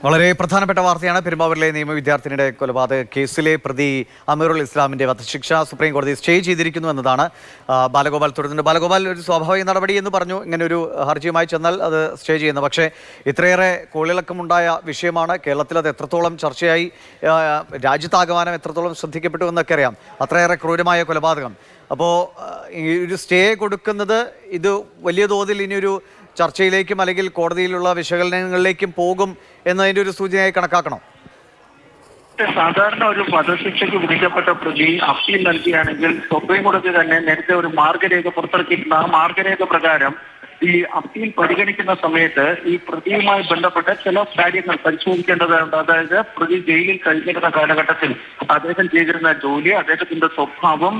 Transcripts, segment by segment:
വളരെ പ്രധാനപ്പെട്ട വാർത്തയാണ്. പെരുമ്പാവൂരിലെ നിയമ വിദ്യാർത്ഥിനിയുടെ കൊലപാതക കേസിലെ പ്രതി അമീറുൽ ഇസ്ലാമിന്റെ വധശിക്ഷ സുപ്രീം കോടതി സ്റ്റേ ചെയ്തിരിക്കുന്നു എന്നതാണ് ബാലഗോപാൽ തുടരുന്നുണ്ട്. ബാലഗോപാൽ, ഒരു സ്വാഭാവിക നടപടി എന്ന് പറഞ്ഞു ഇങ്ങനെ ഒരു ഹർജിയുമായി ചെന്നാൽ അത് സ്റ്റേ ചെയ്യുന്നു. പക്ഷേ ഇത്രയേറെ കോളിളക്കമുണ്ടായ വിഷയമാണ്. കേരളത്തിൽ അത് എത്രത്തോളം ചർച്ചയായി, രാജ്യത്താകമാനം എത്രത്തോളം ശ്രദ്ധിക്കപ്പെട്ടു എന്നൊക്കെ അറിയാം. അത്രയേറെ ക്രൂരമായ കൊലപാതകം. അപ്പോൾ ഈ ഒരു സ്റ്റേ കൊടുക്കുന്നത് ഇത് വലിയ തോതിൽ ഇനിയൊരു ചർച്ചയിലേക്കും അല്ലെങ്കിൽ കോടതിയിലുള്ള വിശകലനങ്ങളിലേക്കും പോകും എന്നതിൻ്റെ ഒരു സൂചനയായി കണക്കാക്കണം. സാധാരണ ഒരു വധശിക്ഷയ്ക്ക് വിധിക്കപ്പെട്ട പ്രതി അപ്പീൽ നൽകുകയാണെങ്കിൽ സുപ്രീം കോടതി തന്നെ നേരത്തെ ഒരു മാർഗരേഖ പുറത്തിറക്കിയിട്ടുണ്ട്. ആ മാർഗരേഖ പ്രകാരം ഈ അപ്പീൽ പരിഗണിക്കുന്ന സമയത്ത് ഈ പ്രതിയുമായി ബന്ധപ്പെട്ട ചില കാര്യങ്ങൾ പരിശോധിക്കേണ്ടതുണ്ട്. അതായത് പ്രതി ജയിലിൽ കഴിഞ്ഞിരുന്ന കാലഘട്ടത്തിൽ അദ്ദേഹം ചെയ്തിരുന്ന ജോലി, അദ്ദേഹത്തിന്റെ സ്വഭാവം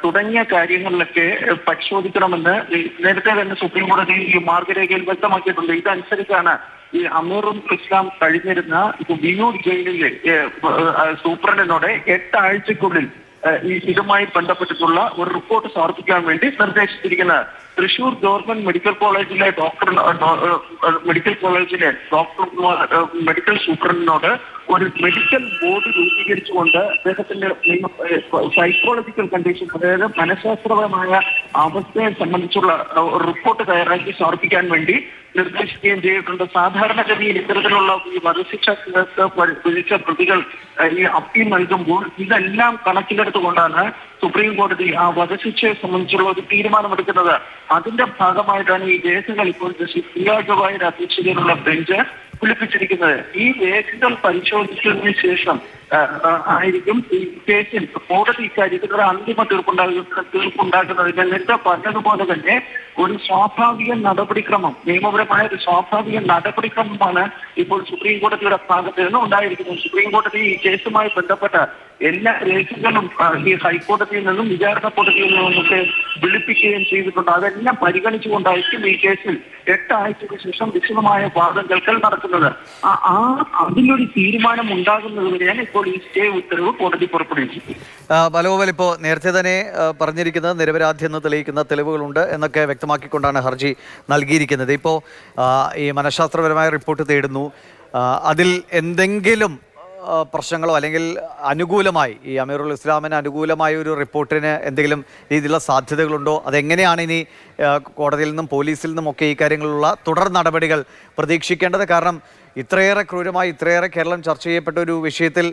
തുടങ്ങിയ കാര്യങ്ങളിലൊക്കെ പരിശോധിക്കണമെന്ന് നേരത്തെ തന്നെ സുപ്രീം കോടതി ഈ മാർഗരേഖയിൽ വ്യക്തമാക്കിയിട്ടുണ്ട്. ഇതനുസരിച്ചാണ് ഈ അമീറുൽ ഇസ്ലാം കഴിഞ്ഞിരുന്ന വിയൂർ ജയിലിലെ സൂപ്രണ്ടിനോട് 8 ആഴ്ചക്കുള്ളിൽ ഇതുമായി ബന്ധപ്പെട്ടിട്ടുള്ള ഒരു റിപ്പോർട്ട് സമർപ്പിക്കാൻ വേണ്ടി നിർദ്ദേശിച്ചിരിക്കുന്നത്. തൃശൂർ ഗവൺമെന്റ് മെഡിക്കൽ കോളേജിലെ മെഡിക്കൽ സൂപ്രണ്ടിനോട് ഒരു മെഡിക്കൽ ബോർഡ് രൂപീകരിച്ചുകൊണ്ട് അദ്ദേഹത്തിന്റെ സൈക്കോളജിക്കൽ കണ്ടീഷൻ, അതായത് മനഃശാസ്ത്രപരമായ അവസ്ഥയെ സംബന്ധിച്ചുള്ള റിപ്പോർട്ട് തയ്യാറാക്കി സമർപ്പിക്കാൻ വേണ്ടി നിർദ്ദേശിക്കുകയും ചെയ്തിട്ടുണ്ട്. സാധാരണഗതിയിൽ ഇത്തരത്തിലുള്ള ഈ വധശിക്ഷ വിധിച്ച പ്രതികൾ ഈ അപ്പീൽ നൽകുമ്പോൾ ഇതെല്ലാം കണക്കിലെടുത്തുകൊണ്ടാണ് സുപ്രീം കോടതി ആ വധശിക്ഷയെ സംബന്ധിച്ചുള്ള ഒരു തീരുമാനമെടുക്കുന്നത്. അതിന്റെ ഭാഗമായിട്ടാണ് ഈ രേഖകൾ ഇപ്പോൾ ജസ്റ്റിസ് പ്രിയ ഗവായിയുടെ അധ്യക്ഷതയിലുള്ള ബെഞ്ച് വിളിപ്പിച്ചിരിക്കുന്നത്. ഈ രേഖകൾ പരിശോധിച്ചതിന് ശേഷം ആയിരിക്കും ഈ കേസിൽ കോടതി ഇക്കാര്യത്തിൽ അന്തിമ തീർപ്പുണ്ടാക്കുന്നതിന് നേരത്തെ പറഞ്ഞതുപോലെ തന്നെ ഒരു സ്വാഭാവിക നടപടിക്രമം, നിയമപരമായ ഒരു സ്വാഭാവിക നടപടിക്രമമാണ് ഇപ്പോൾ സുപ്രീം കോടതിയുടെ ഭാഗത്ത് നിന്ന് ഉണ്ടായിരിക്കുന്നത്. സുപ്രീം കോടതി ഈ കേസുമായി ബന്ധപ്പെട്ട എല്ലാ രേഖകളും ഈ ഹൈക്കോടതിയിൽ നിന്നും വിചാരണ കോടതിയിൽ നിന്നുമൊക്കെ വിളിപ്പിക്കുകയും ചെയ്തിട്ടുണ്ട്. അതെല്ലാം പരിഗണിച്ചുകൊണ്ടായിരിക്കും ഈ കേസിൽ 8 ആഴ്ചയ്ക്ക് ശേഷം വിശദമായ വാദം കേൾക്കൽ നടക്കുന്നത്. അതിലൊരു തീരുമാനം ഉണ്ടാകുന്നത് വരെയാണ് ഇപ്പോൾ ഈ സ്റ്റേ ഉത്തരവ് കോടതി പുറപ്പെടുവിച്ചത്. ബാലഗോപാൽ, ഇപ്പോൾ നേരത്തെ തന്നെ പറഞ്ഞിരിക്കുന്നത് നിരപരാധിയെന്ന് തെളിയിക്കുന്ന തെളിവുകളുണ്ട് എന്നൊക്കെ വ്യക്തമാക്കിക്കൊണ്ടാണ് ഹർജി നൽകിയിരിക്കുന്നത്. ഇപ്പോൾ ഈ മനഃശാസ്ത്രപരമായ റിപ്പോർട്ട് തേടുന്നു. അതിൽ എന്തെങ്കിലും പ്രശ്നങ്ങളോ അല്ലെങ്കിൽ അനുകൂലമായി ഈ അമീറുൽ ഇസ്ലാമിന് അനുകൂലമായ ഒരു റിപ്പോർട്ടിന് എന്തെങ്കിലും രീതിയിലുള്ള സാധ്യതകളുണ്ടോ? അതെങ്ങനെയാണ് ഇനി കോടതിയിൽ നിന്നും പോലീസിൽ നിന്നും ഒക്കെ ഈ കാര്യങ്ങളിലുള്ള തുടർ നടപടികൾ പ്രതീക്ഷിക്കേണ്ടത്? കാരണം ഇത്രയേറെ ക്രൂരമായി, ഇത്രയേറെ കേരളം ചർച്ച ചെയ്യപ്പെട്ട ഒരു വിഷയത്തിൽ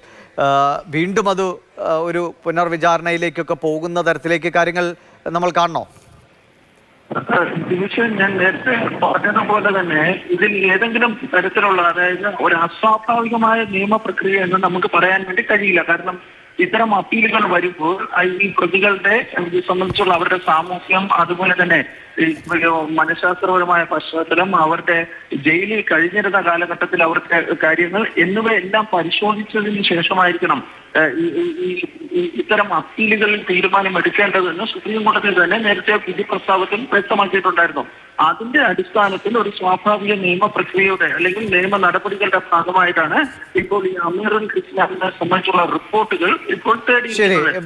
വീണ്ടും അത് ഒരു പുനർവിചാരണയിലേക്കൊക്കെ പോകുന്ന തരത്തിലേക്ക് കാര്യങ്ങൾ നമ്മൾ കാണണോ? തീർച്ചയായും ഞാൻ നേരത്തെ പറഞ്ഞതുപോലെ തന്നെ ഇതിൽ ഏതെങ്കിലും തരത്തിലുള്ള, അതായത് ഒരു അസ്വാഭാവികമായ നിയമ പ്രക്രിയ എന്ന് നമുക്ക് പറയാൻ വേണ്ടി കഴിയില്ല. കാരണം ഇത്തരം അപ്പീലുകൾ വരുമ്പോൾ ഈ പ്രതികളുടെ സംബന്ധിച്ചുള്ള അവരുടെ സാമൂഹ്യം, അതുപോലെ തന്നെ മനഃശാസ്ത്രപരമായ പശ്ചാത്തലം, അവരുടെ ജയിലിൽ കഴിഞ്ഞിരുന്ന കാലഘട്ടത്തിൽ അവരുടെ കാര്യങ്ങൾ എന്നിവയെല്ലാം പരിശോധിച്ചതിന് ശേഷമായിരിക്കണം ഇത്തരം അപ്പീലുകളിൽ തീരുമാനമെടുക്കേണ്ടതെന്ന് സുപ്രീം കോടതി തന്നെ നേരത്തെ വിധി പ്രസ്താവത്തിൽ വ്യക്തമാക്കിയിട്ടുണ്ടായിരുന്നു. അതിന്റെ അടിസ്ഥാനത്തിൽ ഒരു സ്വാഭാവിക നിയമ പ്രക്രിയയുടെ അല്ലെങ്കിൽ നിയമ നടപടികളുടെ ഭാഗമായിട്ടാണ് ഇപ്പോൾ ഈ അമീറുൽ ഇസ്ലാമിനെ സംബന്ധിച്ചുള്ള റിപ്പോർട്ടുകൾ ഇപ്പോൾ തേടിയിരിക്കുന്നത്.